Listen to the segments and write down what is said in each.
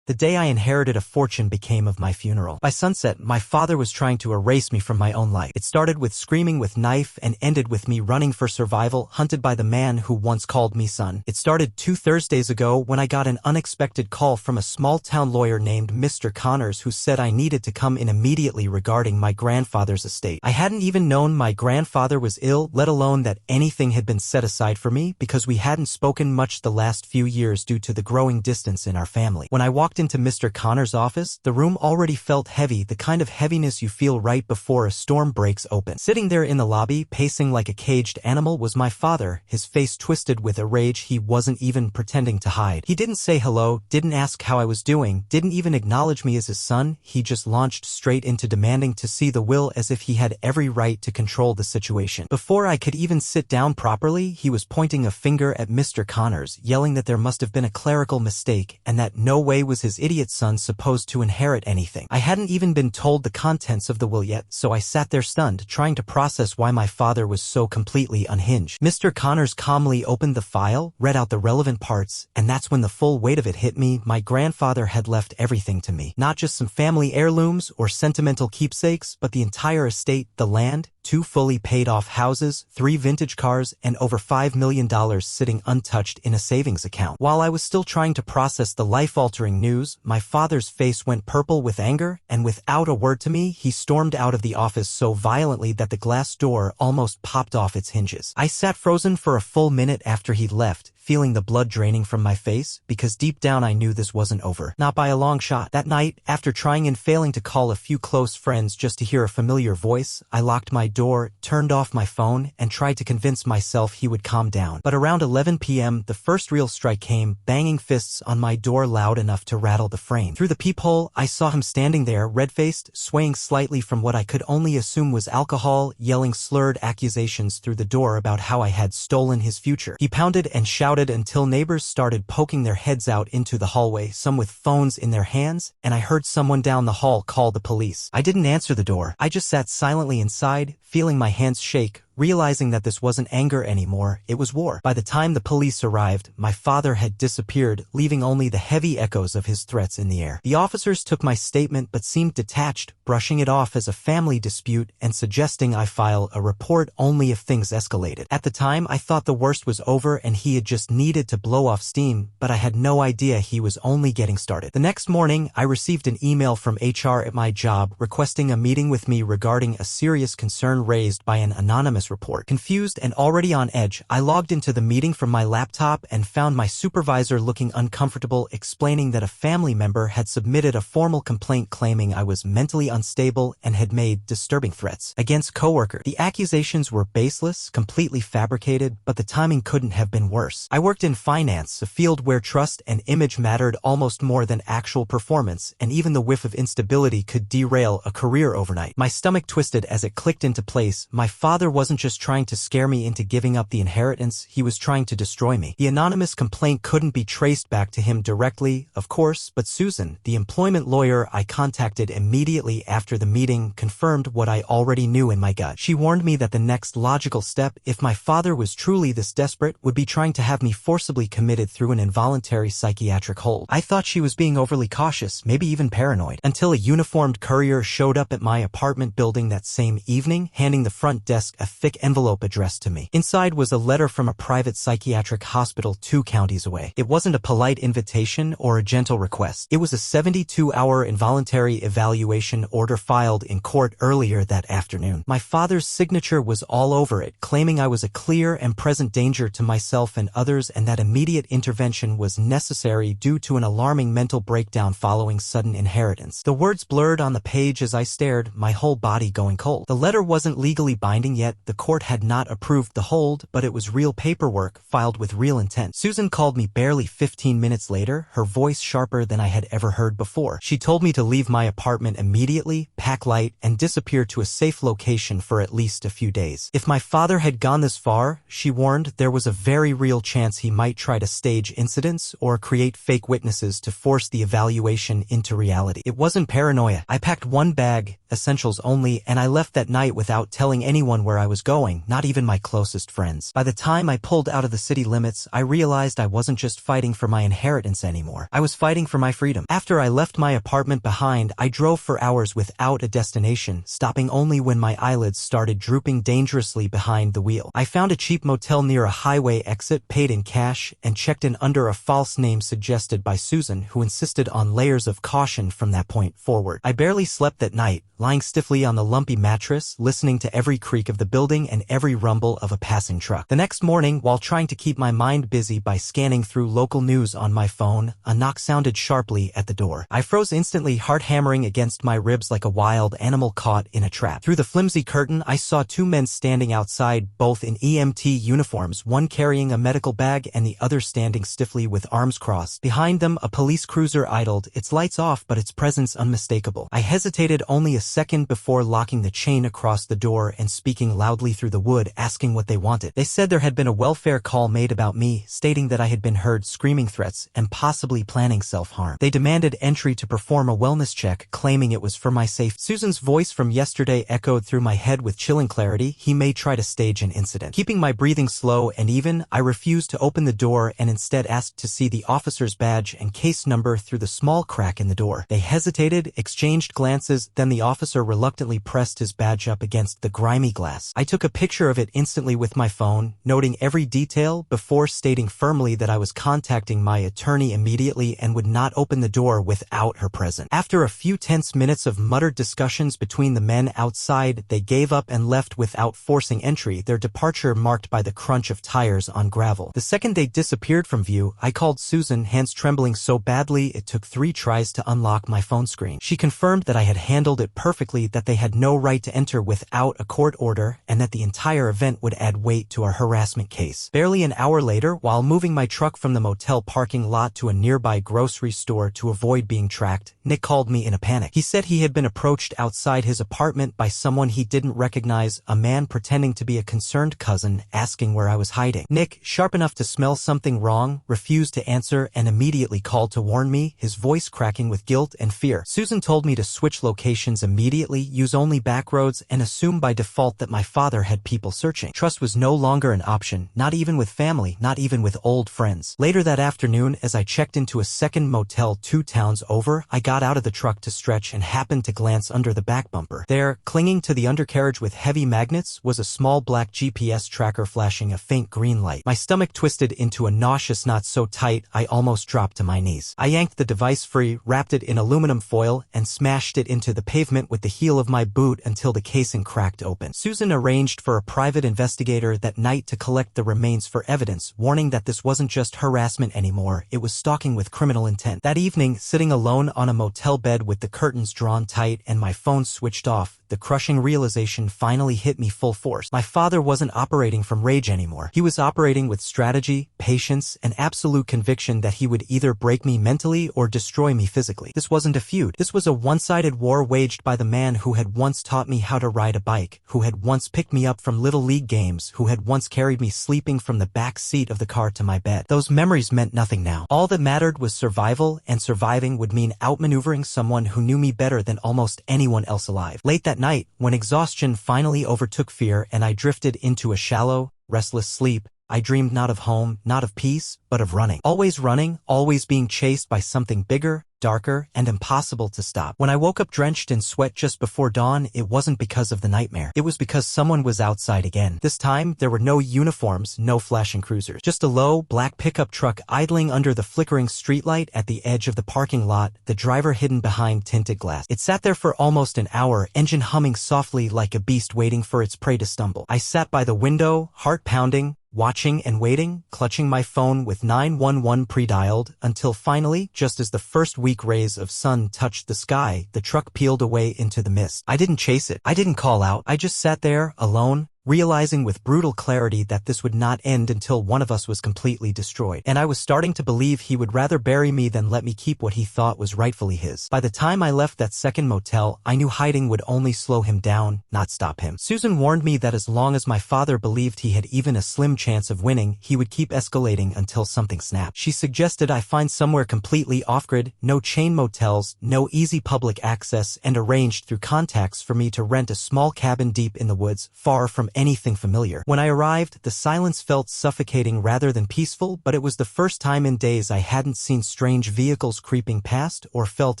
The day I inherited a fortune became of my funeral. By sunset, my father was trying to erase me from my own life. It started with screaming with knife and ended with me running for survival, hunted by the man who once called me son. It started 2 Thursdays ago when I got an unexpected call from a small-town lawyer named Mr. Connors who said I needed to come in immediately regarding my grandfather's estate. I hadn't even known my grandfather was ill, let alone that anything had been set aside for me, because we hadn't spoken much the last few years due to the growing distance in our family. When I walked into Mr. Connors' office, the room already felt heavy, the kind of heaviness you feel right before a storm breaks open. Sitting there in the lobby, pacing like a caged animal, was my father, his face twisted with a rage he wasn't even pretending to hide. He didn't say hello, didn't ask how I was doing, didn't even acknowledge me as his son. He just launched straight into demanding to see the will, as if he had every right to control the situation. Before I could even sit down properly, he was pointing a finger at Mr. Connors, yelling that there must have been a clerical mistake and that no way was his idiot son supposed to inherit anything. I hadn't even been told the contents of the will yet, so I sat there stunned, trying to process why my father was so completely unhinged. Mr. Connors calmly opened the file, read out the relevant parts, and that's when the full weight of it hit me. My grandfather had left everything to me. Not just some family heirlooms or sentimental keepsakes, but the entire estate, the land, 2 fully paid-off houses, 3 vintage cars, and over $5 million sitting untouched in a savings account. While I was still trying to process the life-altering news, my father's face went purple with anger, and without a word to me, he stormed out of the office so violently that the glass door almost popped off its hinges. I sat frozen for a full minute after he left, feeling the blood draining from my face, because deep down I knew this wasn't over. Not by a long shot. That night, after trying and failing to call a few close friends just to hear a familiar voice, I locked my door, turned off my phone, and tried to convince myself he would calm down. But around 11 p.m., the first real strike came, banging fists on my door loud enough to rattle the frame. Through the peephole, I saw him standing there, red-faced, swaying slightly from what I could only assume was alcohol, yelling slurred accusations through the door about how I had stolen his future. He pounded and shouted until neighbors started poking their heads out into the hallway, some with phones in their hands, and I heard someone down the hall call the police. I didn't answer the door. I just sat silently inside, feeling my hands shake, realizing that this wasn't anger anymore, it was war. By the time the police arrived, my father had disappeared, leaving only the heavy echoes of his threats in the air. The officers took my statement but seemed detached, brushing it off as a family dispute and suggesting I file a report only if things escalated. At the time, I thought the worst was over and he had just needed to blow off steam, but I had no idea he was only getting started. The next morning, I received an email from HR at my job requesting a meeting with me regarding a serious concern raised by an anonymous report. Confused and already on edge, I logged into the meeting from my laptop and found my supervisor looking uncomfortable, explaining that a family member had submitted a formal complaint claiming I was mentally unstable and had made disturbing threats against coworkers. The accusations were baseless, completely fabricated, but the timing couldn't have been worse. I worked in finance, a field where trust and image mattered almost more than actual performance, and even the whiff of instability could derail a career overnight. My stomach twisted as it clicked into place. My father wasn't just trying to scare me into giving up the inheritance, he was trying to destroy me. The anonymous complaint couldn't be traced back to him directly, of course, but Susan, the employment lawyer I contacted immediately after the meeting, confirmed what I already knew in my gut. She warned me that the next logical step, if my father was truly this desperate, would be trying to have me forcibly committed through an involuntary psychiatric hold. I thought she was being overly cautious, maybe even paranoid, until a uniformed courier showed up at my apartment building that same evening, handing the front desk a thick envelope addressed to me. Inside was a letter from a private psychiatric hospital 2 counties away. It wasn't a polite invitation or a gentle request. It was a 72-hour involuntary evaluation order filed in court earlier that afternoon. My father's signature was all over it, claiming I was a clear and present danger to myself and others and that immediate intervention was necessary due to an alarming mental breakdown following sudden inheritance. The words blurred on the page as I stared, my whole body going cold. The letter wasn't legally binding yet, the court had not approved the hold, but it was real paperwork, filed with real intent. Susan called me barely 15 minutes later, her voice sharper than I had ever heard before. She told me to leave my apartment immediately, pack light, and disappear to a safe location for at least a few days. If my father had gone this far, she warned, there was a very real chance he might try to stage incidents or create fake witnesses to force the evaluation into reality. It wasn't paranoia. I packed one bag, essentials only, and I left that night without telling anyone where I was going, not even my closest friends. By the time I pulled out of the city limits, I realized I wasn't just fighting for my inheritance anymore. I was fighting for my freedom. After I left my apartment behind, I drove for hours without a destination, stopping only when my eyelids started drooping dangerously behind the wheel. I found a cheap motel near a highway exit, paid in cash, and checked in under a false name suggested by Susan, who insisted on layers of caution from that point forward. I barely slept that night, lying stiffly on the lumpy mattress, listening to every creak of the building and every rumble of a passing truck. The next morning, while trying to keep my mind busy by scanning through local news on my phone, a knock sounded sharply at the door. I froze instantly, heart hammering against my ribs like a wild animal caught in a trap. Through the flimsy curtain, I saw two men standing outside, both in EMT uniforms, one carrying a medical bag and the other standing stiffly with arms crossed. Behind them, a police cruiser idled, its lights off but its presence unmistakable. I hesitated only a second before locking the chain across the door and speaking loudly through the wood, asking what they wanted. They said there had been a welfare call made about me, stating that I had been heard screaming threats and possibly planning self-harm. They demanded entry to perform a wellness check, claiming it was for my safety. Susan's voice from yesterday echoed through my head with chilling clarity. He may try to stage an incident. Keeping my breathing slow and even, I refused to open the door and instead asked to see the officer's badge and case number through the small crack in the door. They hesitated, exchanged glances, then the officer reluctantly pressed his badge up against the grimy glass. I took a picture of it instantly with my phone, noting every detail before stating firmly that I was contacting my attorney immediately and would not open the door without her present. After a few tense minutes of muttered discussions between the men outside, they gave up and left without forcing entry, their departure marked by the crunch of tires on gravel. The second they disappeared from view, I called Susan, hands trembling so badly it took 3 tries to unlock my phone screen. She confirmed that I had handled it perfectly, that they had no right to enter without a court order, and that the entire event would add weight to our harassment case. Barely an hour later, while moving my truck from the motel parking lot to a nearby grocery store to avoid being tracked, Nick called me in a panic. He said he had been approached outside his apartment by someone he didn't recognize, a man pretending to be a concerned cousin, asking where I was hiding. Nick, sharp enough to smell something wrong, refused to answer and immediately called to warn me, his voice cracking with guilt and fear. Susan told me to switch locations immediately, use only back roads, and assume by default that my father had people searching. Trust was no longer an option, not even with family, not even with old friends. Later that afternoon, as I checked into a second motel 2 towns over, I got out of the truck to stretch and happened to glance under the back bumper. There, clinging to the undercarriage with heavy magnets, was a small black GPS tracker flashing a faint green light. My stomach twisted into a nauseous knot so tight I almost dropped to my knees. I yanked the device free, wrapped it in aluminum foil, and smashed it into the pavement with the heel of my boot until the casing cracked open. Susan arranged for a private investigator that night to collect the remains for evidence, warning that this wasn't just harassment anymore, it was stalking with criminal intent. That evening, sitting alone on a motel bed with the curtains drawn tight and my phone switched off, the crushing realization finally hit me full force. My father wasn't operating from rage anymore. He was operating with strategy, patience, and absolute conviction that he would either break me mentally or destroy me physically. This wasn't a feud. This was a one-sided war waged by the man who had once taught me how to ride a bike, who had once picked me up from little league games, who had once carried me sleeping from the back seat of the car to my bed. Those memories meant nothing now. All that mattered was survival, and surviving would mean outmaneuvering someone who knew me better than almost anyone else alive. Late that night, when exhaustion finally overtook fear and I drifted into a shallow, restless sleep, I dreamed not of home, not of peace, but of running, always being chased by something bigger, darker, and impossible to stop. When I woke up drenched in sweat just before dawn, it wasn't because of the nightmare. It was because someone was outside again. This time, there were no uniforms, no flashing cruisers. Just a low, black pickup truck idling under the flickering streetlight at the edge of the parking lot, the driver hidden behind tinted glass. It sat there for almost an hour, engine humming softly like a beast waiting for its prey to stumble. I sat by the window, heart pounding, watching and waiting, clutching my phone with 911 pre-dialed, until finally, just as the first weak rays of sun touched the sky, the truck peeled away into the mist. I didn't chase it. I didn't call out. I just sat there, alone, realizing with brutal clarity that this would not end until one of us was completely destroyed. And I was starting to believe he would rather bury me than let me keep what he thought was rightfully his. By the time I left that second motel, I knew hiding would only slow him down, not stop him. Susan warned me that as long as my father believed he had even a slim chance of winning, he would keep escalating until something snapped. She suggested I find somewhere completely off-grid, no chain motels, no easy public access, and arranged through contacts for me to rent a small cabin deep in the woods, far from anything familiar. When I arrived, the silence felt suffocating rather than peaceful, but it was the first time in days I hadn't seen strange vehicles creeping past or felt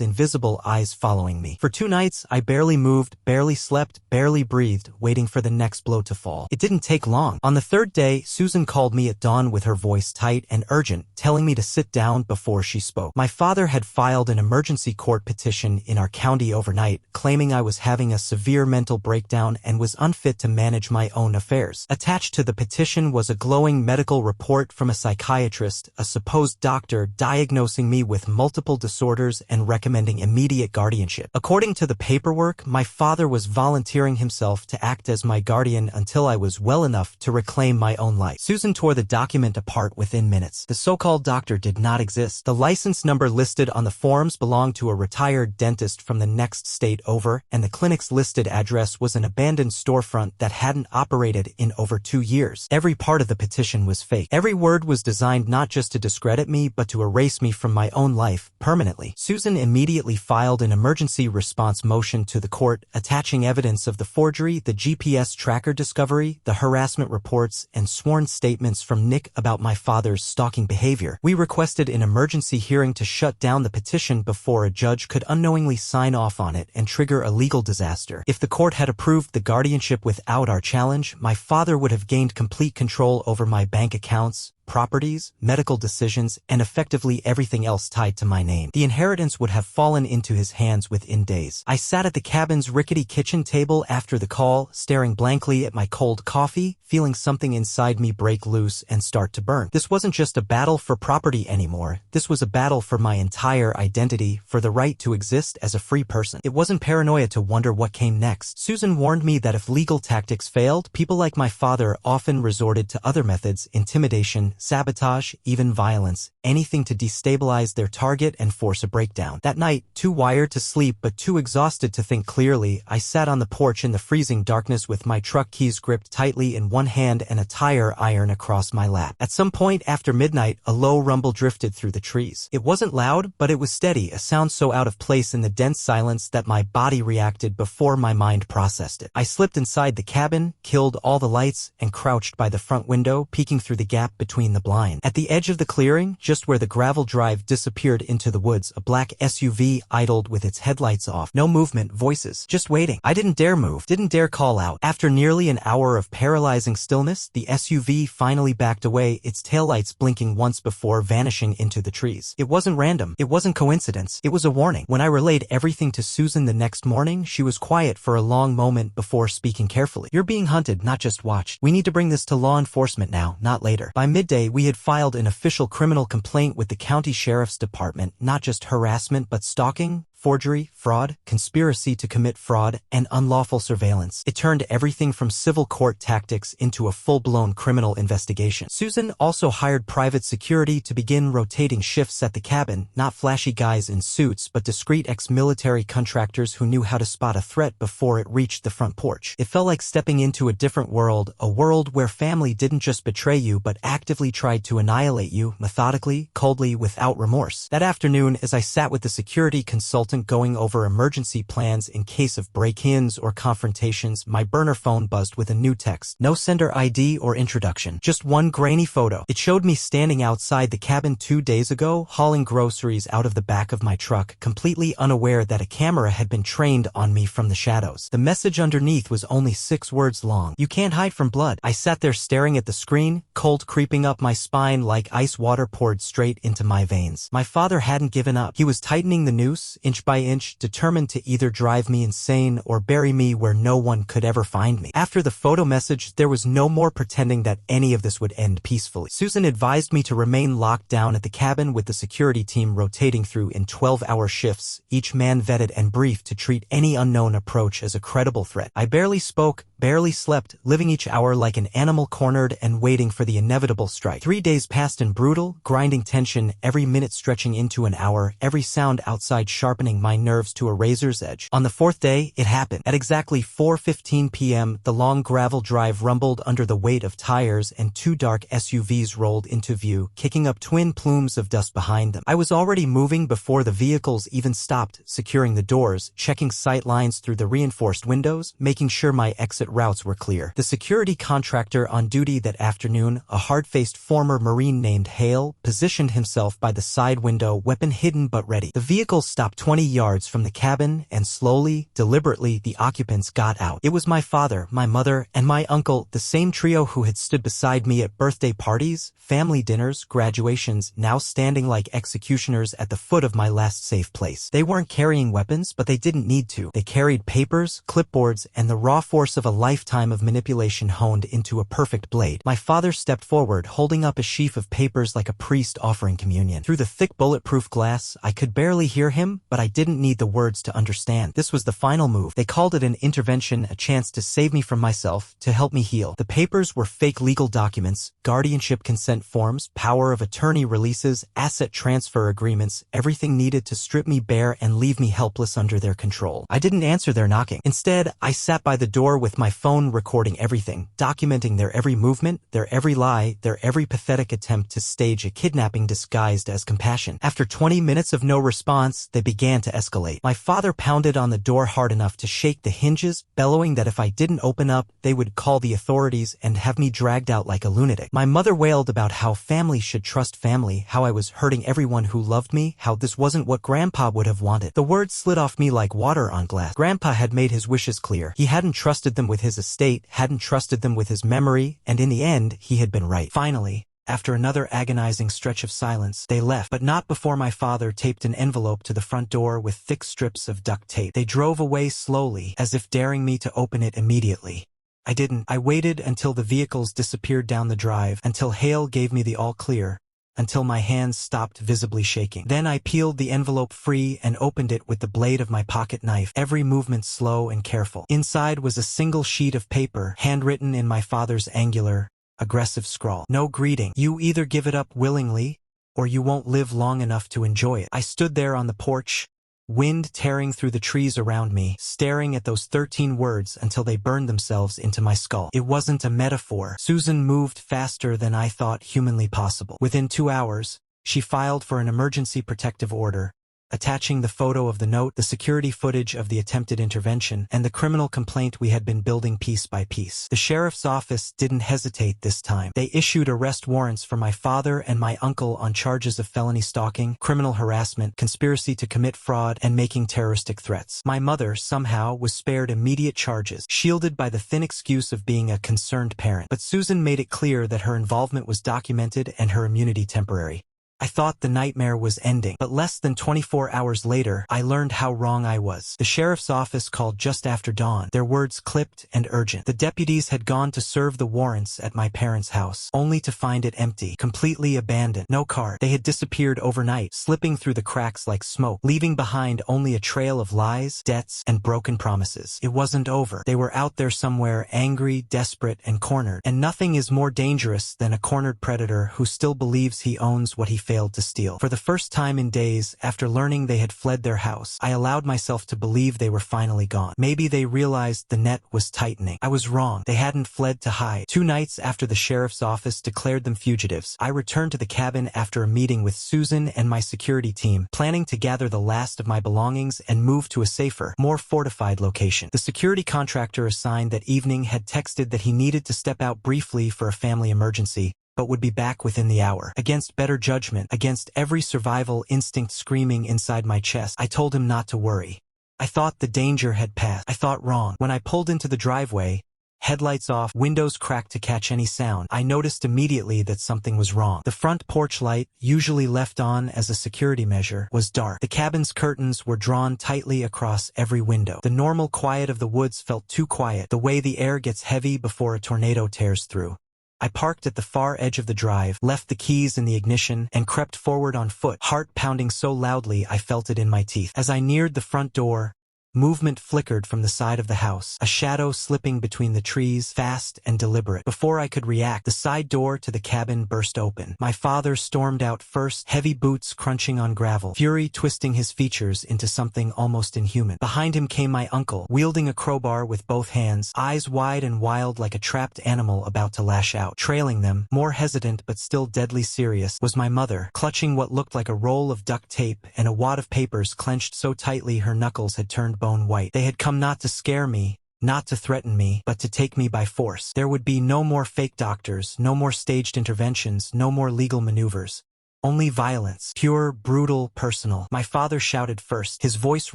invisible eyes following me. For 2 nights, I barely moved, barely slept, barely breathed, waiting for the next blow to fall. It didn't take long. On the 3rd day, Susan called me at dawn with her voice tight and urgent, telling me to sit down before she spoke. My father had filed an emergency court petition in our county overnight, claiming I was having a severe mental breakdown and was unfit to manage my own affairs. Attached to the petition was a glowing medical report from a psychiatrist, a supposed doctor diagnosing me with multiple disorders and recommending immediate guardianship. According to the paperwork, my father was volunteering himself to act as my guardian until I was well enough to reclaim my own life. Susan tore the document apart within minutes. The so-called doctor did not exist. The license number listed on the forms belonged to a retired dentist from the next state over, and the clinic's listed address was an abandoned storefront that hadn't operated in over 2 years. Every part of the petition was fake. Every word was designed not just to discredit me, but to erase me from my own life permanently. Susan immediately filed an emergency response motion to the court, attaching evidence of the forgery, the GPS tracker discovery, the harassment reports, and sworn statements from Nick about my father's stalking behavior. We requested an emergency hearing to shut down the petition before a judge could unknowingly sign off on it and trigger a legal disaster. If the court had approved the guardianship without our challenge, my father would have gained complete control over my bank accounts, properties, medical decisions, and effectively everything else tied to my name. The inheritance would have fallen into his hands within days. I sat at the cabin's rickety kitchen table after the call, staring blankly at my cold coffee, feeling something inside me break loose and start to burn. This wasn't just a battle for property anymore. This was a battle for my entire identity, for the right to exist as a free person. It wasn't paranoia to wonder what came next. Susan warned me that if legal tactics failed, people like my father often resorted to other methods: intimidation, sabotage, even violence, anything to destabilize their target and force a breakdown. That night, too wired to sleep but too exhausted to think clearly, I sat on the porch in the freezing darkness with my truck keys gripped tightly in one hand and a tire iron across my lap. At some point after midnight, a low rumble drifted through the trees. It wasn't loud, but it was steady, a sound so out of place in the dense silence that my body reacted before my mind processed it. I slipped inside the cabin, killed all the lights, and crouched by the front window, peeking through the gap between the blind. At the edge of the clearing, just where the gravel drive disappeared into the woods, a black SUV idled with its headlights off. No movement, voices, just waiting. I didn't dare move, didn't dare call out. After nearly an hour of paralyzing stillness, the SUV finally backed away, its taillights blinking once before vanishing into the trees. It wasn't random. It wasn't coincidence. It was a warning. When I relayed everything to Susan the next morning, she was quiet for a long moment before speaking carefully. "You're being hunted, not just watched. We need to bring this to law enforcement now, not later." By midday, we had filed an official criminal complaint with the county sheriff's department, not just harassment but stalking, forgery, fraud, conspiracy to commit fraud, and unlawful surveillance. It turned everything from civil court tactics into a full-blown criminal investigation. Susan also hired private security to begin rotating shifts at the cabin, not flashy guys in suits but discreet ex-military contractors who knew how to spot a threat before it reached the front porch. It felt like stepping into a different world, a world where family didn't just betray you but actively tried to annihilate you, methodically, coldly, without remorse. That afternoon, as I sat with the security consultant going over emergency plans in case of break-ins or confrontations, my burner phone buzzed with a new text. No sender ID or introduction. Just one grainy photo. It showed me standing outside the cabin 2 days ago, hauling groceries out of the back of my truck, completely unaware that a camera had been trained on me from the shadows. The message underneath was only 6 words long. "You can't hide from blood." I sat there staring at the screen, cold creeping up my spine like ice water poured straight into my veins. My father hadn't given up. He was tightening the noose, inch by inch, determined to either drive me insane or bury me where no one could ever find me. After the photo message, there was no more pretending that any of this would end peacefully. Susan advised me to remain locked down at the cabin with the security team rotating through in 12-hour shifts, each man vetted and briefed to treat any unknown approach as a credible threat. I barely spoke, barely slept, living each hour like an animal cornered and waiting for the inevitable strike. 3 days passed in brutal, grinding tension, every minute stretching into an hour, every sound outside sharpening my nerves to a razor's edge. On the 4th day, it happened. At exactly 4:15 p.m., the long gravel drive rumbled under the weight of tires and 2 dark SUVs rolled into view, kicking up twin plumes of dust behind them. I was already moving before the vehicles even stopped, securing the doors, checking sight lines through the reinforced windows, making sure my exit exit routes were clear. The security contractor on duty that afternoon, a hard-faced former Marine named Heir, positioned himself by the side window, weapon hidden but ready. The vehicle stopped 20 yards from the cabin, and slowly, deliberately, the occupants got out. It was my father, my mother, and my uncle, the same trio who had stood beside me at birthday parties, family dinners, graduations, now standing like executioners at the foot of my last safe place. They weren't carrying weapons, but they didn't need to. They carried papers, clipboards, and the raw force of a lifetime of manipulation honed into a perfect blade. My father stepped forward, holding up a sheaf of papers like a priest offering communion. Through the thick bulletproof glass, I could barely hear him, but I didn't need the words to understand. This was the final move. They called it an intervention, a chance to save me from myself, to help me heal. The papers were fake legal documents, guardianship consent forms, power of attorney releases, asset transfer agreements, everything needed to strip me bare and leave me helpless under their control. I didn't answer their knocking. Instead, I sat by the door with my phone recording everything, documenting their every movement, their every lie, their every pathetic attempt to stage a kidnapping disguised as compassion. After 20 minutes of no response, they began to escalate. My father pounded on the door hard enough to shake the hinges, bellowing that if I didn't open up, they would call the authorities and have me dragged out like a lunatic. My mother wailed about how family should trust family, how I was hurting everyone who loved me, how this wasn't what Grandpa would have wanted. The words slid off me like water on glass. Grandpa had made his wishes clear. He hadn't trusted them with his estate, hadn't trusted them with his memory, and in the end, he had been right. Finally, after another agonizing stretch of silence, they left, but not before my father taped an envelope to the front door with thick strips of duct tape. They drove away slowly, as if daring me to open it immediately. I didn't. I waited until the vehicles disappeared down the drive, until Heir gave me the all-clear, until my hands stopped visibly shaking. Then I peeled the envelope free and opened it with the blade of my pocket knife, every movement slow and careful. Inside was a single sheet of paper, handwritten in my father's angular, aggressive scrawl. No greeting. You either give it up willingly, or you won't live long enough to enjoy it. I stood there on the porch, wind tearing through the trees around me, staring at those 13 words until they burned themselves into my skull. It wasn't a metaphor. Susan moved faster than I thought humanly possible. Within 2 hours, she filed for an emergency protective order, attaching the photo of the note, the security footage of the attempted intervention, and the criminal complaint we had been building piece by piece. The sheriff's office didn't hesitate this time. They issued arrest warrants for my father and my uncle on charges of felony stalking, criminal harassment, conspiracy to commit fraud, and making terroristic threats. My mother, somehow, was spared immediate charges, shielded by the thin excuse of being a concerned parent. But Susan made it clear that her involvement was documented and her immunity temporary. I thought the nightmare was ending, but less than 24 hours later, I learned how wrong I was. The sheriff's office called just after dawn, their words clipped and urgent. The deputies had gone to serve the warrants at my parents' house, only to find it empty, completely abandoned. No card. They had disappeared overnight, slipping through the cracks like smoke, leaving behind only a trail of lies, debts, and broken promises. It wasn't over. They were out there somewhere, angry, desperate, and cornered. And nothing is more dangerous than a cornered predator who still believes he owns what he failed to steal. For the first time in days, after learning they had fled their house, I allowed myself to believe they were finally gone. Maybe they realized the net was tightening. I was wrong. They hadn't fled to hide. 2 nights after the sheriff's office declared them fugitives, I returned to the cabin after a meeting with Susan and my security team, planning to gather the last of my belongings and move to a safer, more fortified location. The security contractor assigned that evening had texted that he needed to step out briefly for a family emergency, but would be back within the hour. Against better judgment, against every survival instinct screaming inside my chest, I told him not to worry. I thought the danger had passed. I thought wrong. When I pulled into the driveway, headlights off, windows cracked to catch any sound, I noticed immediately that something was wrong. The front porch light, usually left on as a security measure, was dark. The cabin's curtains were drawn tightly across every window. The normal quiet of the woods felt too quiet, the way the air gets heavy before a tornado tears through. I parked at the far edge of the drive, left the keys in the ignition, and crept forward on foot, heart pounding so loudly I felt it in my teeth. As I neared the front door, movement flickered from the side of the house, a shadow slipping between the trees, fast and deliberate. Before I could react, the side door to the cabin burst open. My father stormed out first, heavy boots crunching on gravel, fury twisting his features into something almost inhuman. Behind him came my uncle, wielding a crowbar with both hands, eyes wide and wild like a trapped animal about to lash out. Trailing them, more hesitant but still deadly serious, was my mother, clutching what looked like a roll of duct tape and a wad of papers clenched so tightly her knuckles had turned bone white. They had come not to scare me, not to threaten me, but to take me by force. There would be no more fake doctors, no more staged interventions, no more legal maneuvers. Only violence. Pure, brutal, personal. My father shouted first, his voice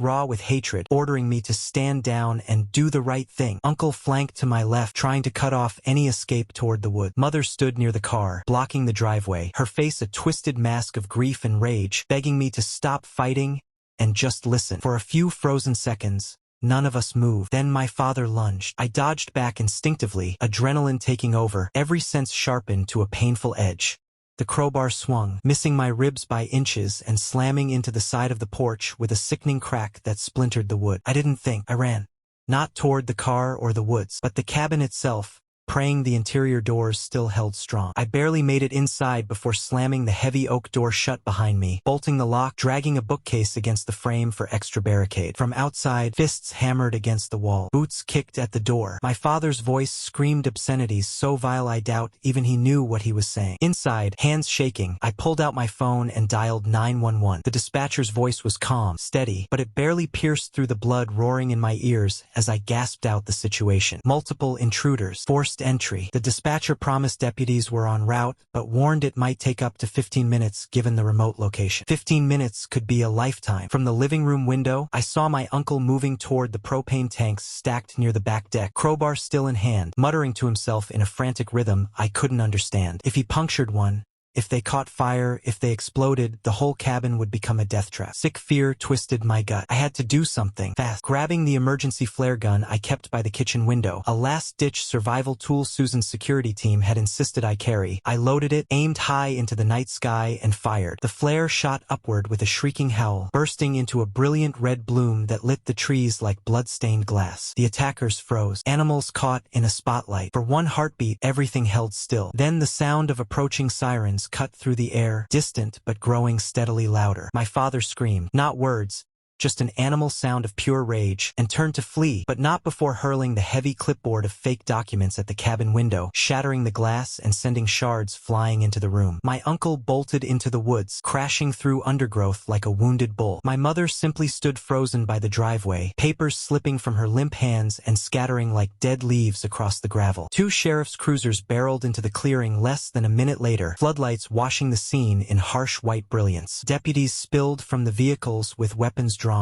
raw with hatred, ordering me to stand down and do the right thing. Uncle flanked to my left, trying to cut off any escape toward the wood. Mother stood near the car, blocking the driveway, her face a twisted mask of grief and rage, begging me to stop fighting and just listen. For a few frozen seconds, none of us moved. Then my father lunged. I dodged back instinctively, adrenaline taking over, every sense sharpened to a painful edge. The crowbar swung, missing my ribs by inches and slamming into the side of the porch with a sickening crack that splintered the wood. I didn't think. I ran. Not toward the car or the woods, but the cabin itself, praying the interior doors still held strong. I barely made it inside before slamming the heavy oak door shut behind me, bolting the lock, dragging a bookcase against the frame for extra barricade. From outside, fists hammered against the wall. Boots kicked at the door. My father's voice screamed obscenities so vile I doubt even he knew what he was saying. Inside, hands shaking, I pulled out my phone and dialed 911. The dispatcher's voice was calm, steady, but it barely pierced through the blood roaring in my ears as I gasped out the situation. Multiple intruders. Forced entry. The dispatcher promised deputies were en route, but warned it might take up to 15 minutes given the remote location. 15 minutes could be a lifetime. From the living room window, I saw my uncle moving toward the propane tanks stacked near the back deck, crowbar still in hand, muttering to himself in a frantic rhythm I couldn't understand. If he punctured one, if they caught fire, if they exploded, the whole cabin would become a death trap. Sick fear twisted my gut. I had to do something fast. Grabbing the emergency flare gun I kept by the kitchen window, a last-ditch survival tool Susan's security team had insisted I carry, I loaded it, aimed high into the night sky, and fired. The flare shot upward with a shrieking howl, bursting into a brilliant red bloom that lit the trees like blood-stained glass. The attackers froze, animals caught in a spotlight. For one heartbeat, everything held still. Then the sound of approaching sirens cut through the air, distant but growing steadily louder. My father screamed, not words, just an animal sound of pure rage, and turned to flee, but not before hurling the heavy clipboard of fake documents at the cabin window, shattering the glass and sending shards flying into the room. My uncle bolted into the woods, crashing through undergrowth like a wounded bull. My mother simply stood frozen by the driveway, papers slipping from her limp hands and scattering like dead leaves across the gravel. Two sheriff's cruisers barreled into the clearing less than a minute later, floodlights washing the scene in harsh white brilliance. Deputies spilled from the vehicles with weapons drawn,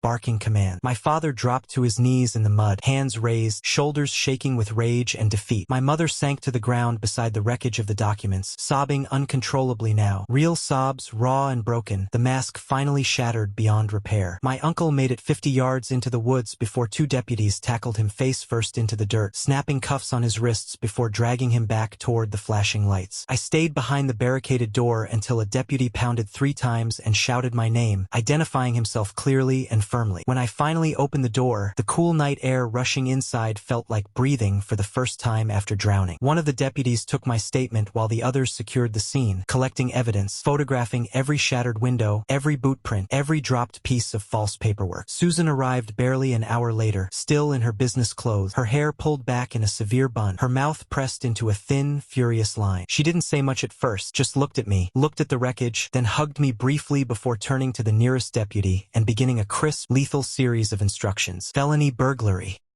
barking command. My father dropped to his knees in the mud, hands raised, shoulders shaking with rage and defeat. My mother sank to the ground beside the wreckage of the documents, sobbing uncontrollably now. Real sobs, raw and broken, the mask finally shattered beyond repair. My uncle made it 50 yards into the woods before two deputies tackled him face first into the dirt, snapping cuffs on his wrists before dragging him back toward the flashing lights. I stayed behind the barricaded door until a deputy pounded 3 times and shouted my name, identifying himself clearly and firmly. When I finally opened the door, the cool night air rushing inside felt like breathing for the first time after drowning. One of the deputies took my statement while the others secured the scene, collecting evidence, photographing every shattered window, every boot print, every dropped piece of false paperwork. Susan arrived barely an hour later, still in her business clothes, her hair pulled back in a severe bun, her mouth pressed into a thin, furious line. She didn't say much at first, just looked at me, looked at the wreckage, then hugged me briefly before turning to the nearest deputy and beginning a crisp, lethal series of instructions. Felony burglary.